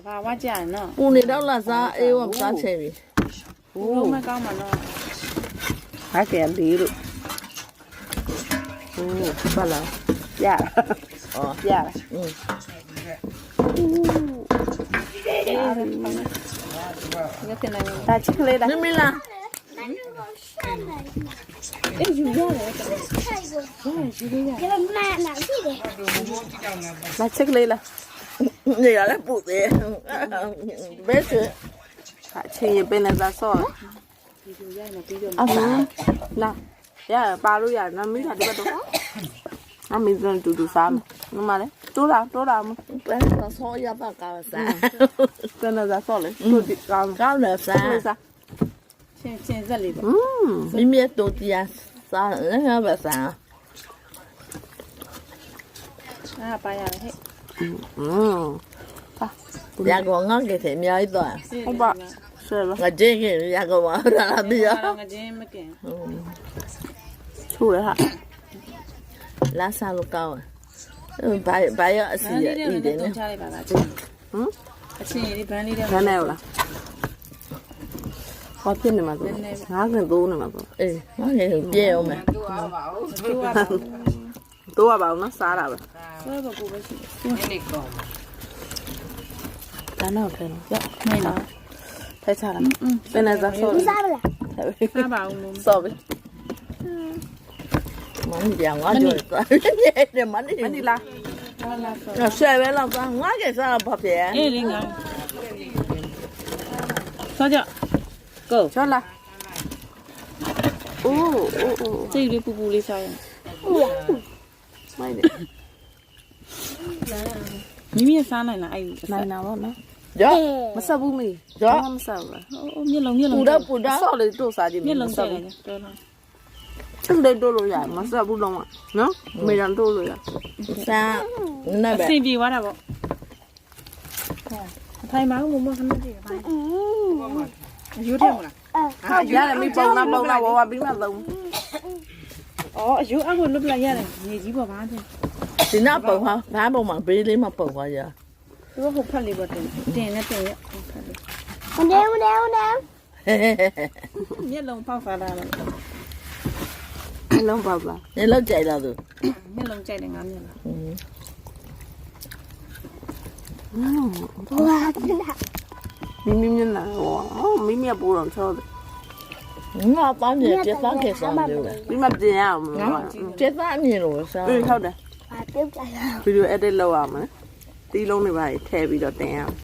ဘာဝကြနော် ပူနေတော့လာစားအေးဝစားချင်ပြီ ဘိုးမကောင်းမှာနော် ဟာကဲလေးလို့ဘာလဲရအော်ရဒါချစ်ကလေးလား မမလား အေးယူရတယ် ဒါချစ်ကလေးလား နေရလဲပူသေးဘယ်ဆို အချင်းရပင်လည်းသာဆော့အော်လာရပါလို့ရနမီးကဒီဘက်တော့နမီးကတူစားမယ်နမလေးတိုးတာမ ဘယ်တော့ဆောရပါကစား ကနသာဆော့လေတူဒီကောင်း ကောင်းတယ်စား စား ချင်းဆက်လေးပေါ့ မိမိတို့တရားစားလည်းပဲစား အားပါရတယ်ဟဲ့ ရကောငါကတည်းအများကြီးတော့ ဟုတ်ပါဆယ်ပါ ငါကျင်းခင်ရကောမှာလာပြီးရ ငချင်းမကင် ချိုးရဟာ လာစားလို့ကောင်းဘာရအစီရဤတယ်နော် ချလိုက်ပါလားချင်းအချင်းလေးဘန်းလေးတဲ့ ခန်းနေလားဟောဖြစ်နေမှာဆိုငါးခင်တိုးနေမှာဆို အေးငါငယ်ပြဲအောင်မယ် တို့ကပါ တိုးရပါအောင်နော်စားတာပဲ ဆွဲပါကိုပဲရှိနေကောင်း ဒါတော့ခဲရ နိုင်လား ထိုက်ချတာပင်လည်းသာဆော့စားပါလား စားပါဦးလို့ ဆော့ပြီ မင်းပြောင်းငါကြောက်တယ်မင်း မဒီလား ဟာလာဆော ဆယ်ပဲလောက်စားငါကစားဘာဖြစ် အေးလေးငါဆောကြကို ချောလာအိုး စိတ်လေးပူပူလေးစားရ မိုက်တယ် မိမိစားနိုင်လားအဲ့ နိုင်တာပေါ့နော် ရော မဆက်ဘူးမေ ရော မဆက်ဘူး အိုးမျက်လုံး ပူတော့ ဆော့လေးတို့စားကြည့် မျက်လုံး ဆက် ကျဲ ဘူး တယ်တော်လား အဲ့လေတို့လို့ရမဆက်ဘူးလုံးဝနော်မေရန်တို့လို့ရ စားနေ အ ပဲ ဆင်ပြေသွားတာပေါ့အထိုင်မှာမမခဏကြည့်ပါယူတယ်မလား ဟာရတယ်မိပုံနာဝဝပြီးမှသုံး အော်အယူအခုလွတ်လိုက်ရတယ်ညီကြီးပေါ့ဗာတဲ့ ဒီနောက်ပုံဟာဘာပုံမှာဘေးလေးမှာပုံသွားရ သူကဟိုဖက်လေးပေါ့တင်နဲ့တင်ရဖက်လေး မျက်လုံးပေါက်စားတာလား အလုံးပါပါ နေလောက်ကြိုက်တော့သူ မျက်လုံးကြိုက်တယ်ငါမျက်လုံး မိမျက်နှာဟောမိမျက်ပူတော့ချောတယ် ငါပန်းပြပြပန်းခဲ့စားလို့လေ ပြီးမှပြင်ရအောင်မ ငါ လား ပြပန်းမြင်လို့စား ဟုတ်တယ်ဗီဒီယို edit လုပ်ရမယ်တီးလုံးတွေပါထည့်ပြီးတော့တင်ရအောင်